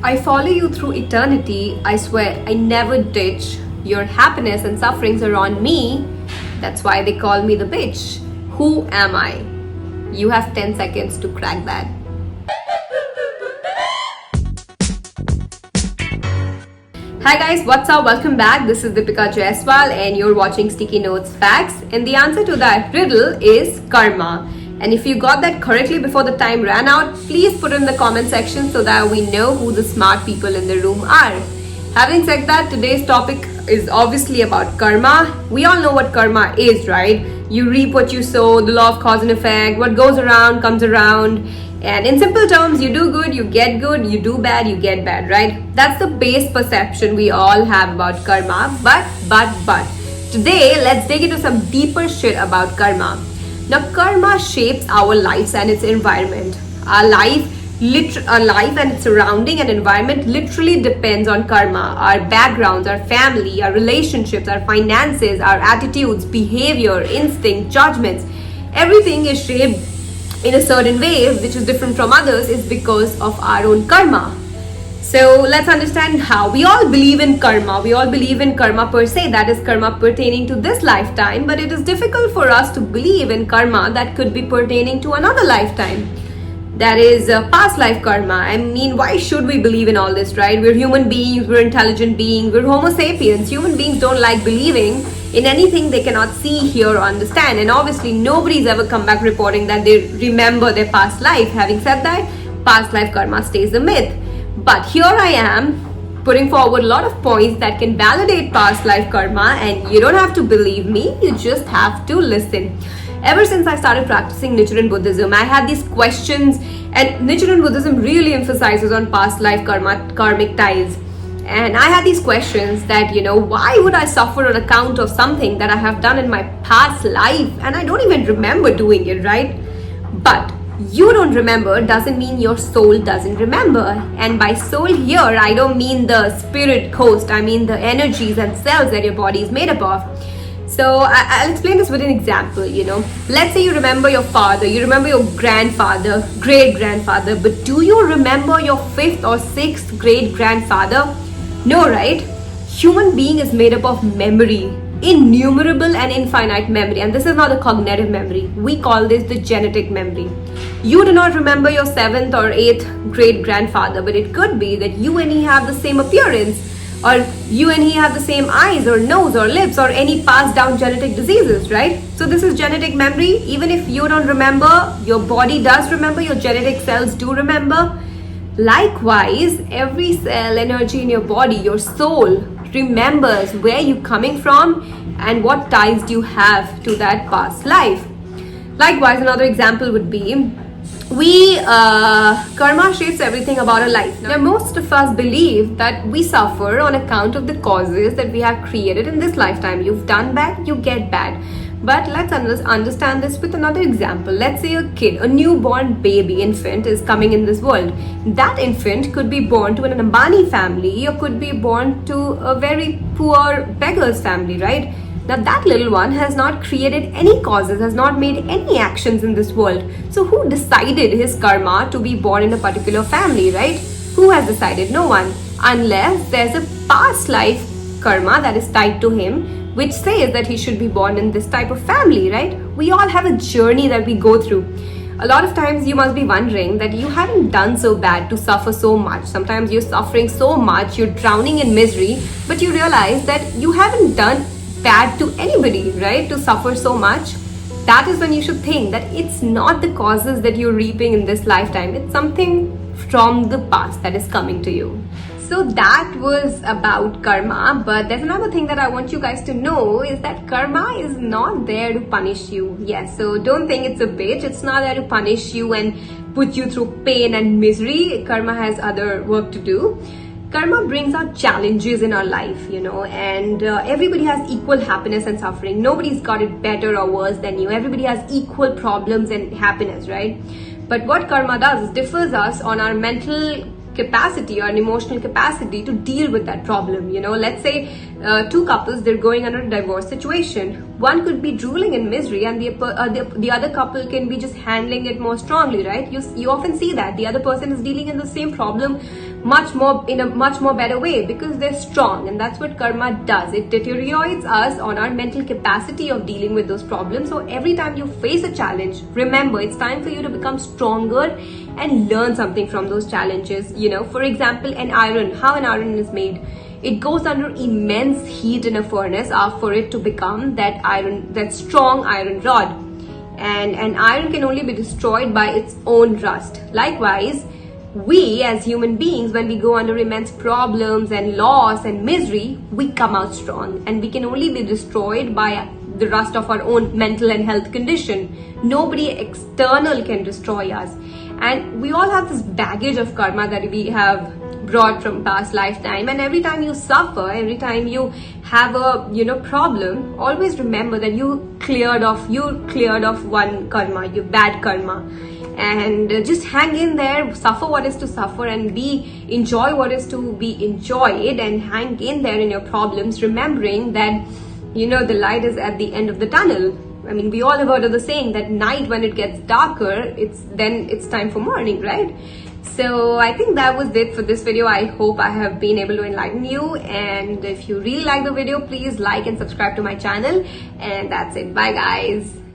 I follow you through eternity. I swear I never ditch. Your happiness and sufferings are on me. That's why they call me the bitch. Who am I? You have 10 seconds to crack that. Hi guys, what's up? Welcome back. This is Deepika Jaiswal and you're watching Sticky Notes Facts. And the answer to that riddle is karma. And if you got that correctly before the time ran out, please put it in the comment section so that we know who the smart people in the room are. Having said that, today's topic is obviously about karma. We all know what karma is, right? You reap what you sow, the law of cause and effect, what goes around comes around. And in simple terms, you do good, you get good, you do bad, you get bad, right? That's the base perception we all have about karma. But, today, let's dig into some deeper shit about karma. Now, karma shapes our lives and its environment. Our life and its surrounding and environment literally depends on karma. Our backgrounds, our family, our relationships, our finances, our attitudes, behavior, instinct, judgments. Everything is shaped in a certain way, which is different from others, is because of our own karma. So let's understand how. We all believe in karma. We all believe in karma per se, that is karma pertaining to this lifetime, but it is difficult for us to believe in karma that could be pertaining to another lifetime. That is past life karma. I mean, why should we believe in all this, right? We're human beings, we're intelligent beings, we're Homo sapiens. Human beings don't like believing in anything they cannot see, hear, or understand. And obviously, nobody's ever come back reporting that they remember their past life. Having said that, past life karma stays a myth. But here I am putting forward a lot of points that can validate past life karma, and you don't have to believe me, you just have to listen. Ever since I started practicing Nichiren Buddhism, I had these questions, and Nichiren Buddhism really emphasizes on past life karmic ties. And I had these questions that, why would I suffer on account of something that I have done in my past life and I don't even remember doing it, right? But you don't remember doesn't mean your soul doesn't remember. And by soul here, I don't mean the spirit ghost. I mean the energies and cells that your body is made up of. So I'll explain this with an example, Let's say you remember your father, you remember your grandfather, great-grandfather, but do you remember your 5th or 6th great-grandfather? No, right? Human being is made up of memory, innumerable and infinite memory. And this is not a cognitive memory. We call this the genetic memory. You do not remember your 7th or 8th great-grandfather, but it could be that you and he have the same appearance, or you and he have the same eyes or nose or lips or any passed down genetic diseases, right? So this is genetic memory. Even if you don't remember, your body does remember, your genetic cells do remember. Likewise, every cell, energy in your body, your soul remembers where you're coming from and what ties you have to that past life. Likewise, another example would be karma shapes everything about our life. Now, most of us believe that we suffer on account of the causes that we have created in this lifetime. You've done bad, you get bad. But let's understand this with another example. Let's say a kid, a newborn baby infant is coming in this world. That infant could be born to an Ambani family or could be born to a very poor beggar's family, right? Now that little one has not created any causes, has not made any actions in this world. So who decided his karma to be born in a particular family, right? Who has decided? No one. Unless there's a past life karma that is tied to him, which says that he should be born in this type of family, right? We all have a journey that we go through. A lot of times you must be wondering that you haven't done so bad to suffer so much. Sometimes you're suffering so much, you're drowning in misery, but you realize that you haven't done bad to anybody, right? To suffer so much. That is when you should think that it's not the causes that you're reaping in this lifetime. It's something from the past that is coming to you. So that was about karma, but there's another thing that I want you guys to know is that karma is not there to punish you. Yes, so don't think it's a bitch. It's not there to punish you and put you through pain and misery. Karma has other work to do. Karma brings out challenges in our life, and everybody has equal happiness and suffering. Nobody's got it better or worse than you. Everybody has equal problems and happiness, right? But what karma does is differs us on our mental capacity or an emotional capacity to deal with that problem. Let's say two couples, they're going under a divorce situation. One could be drooling in misery and the other couple can be just handling it more strongly, right? You often see that the other person is dealing in the same problem in a much more better way because they're strong. And that's what karma does. It deteriorates us on our mental capacity of dealing with those problems. So every time you face a challenge, remember it's time for you to become stronger and learn something from those challenges. For example, how an iron is made. It goes under immense heat in a furnace for it to become that strong iron rod. And an iron can only be destroyed by its own rust. Likewise, we as human beings, when we go under immense problems and loss and misery, we come out strong, and we can only be destroyed by the rust of our own mental and health condition. Nobody external can destroy us. And we all have this baggage of karma that we have brought from past lifetime, and every time you suffer, every time you have a problem, always remember that you cleared off one karma, your bad karma, and just hang in there, suffer what is to suffer, and enjoy what is to be enjoyed, and hang in there in your problems, remembering that the light is at the end of the tunnel. I mean, we all have heard of the saying that night, when it gets darker, it's time for morning, right? So I think that was it for this video. I hope I have been able to enlighten you, and if you really like the video, please like and subscribe to my channel. And that's it. Bye guys.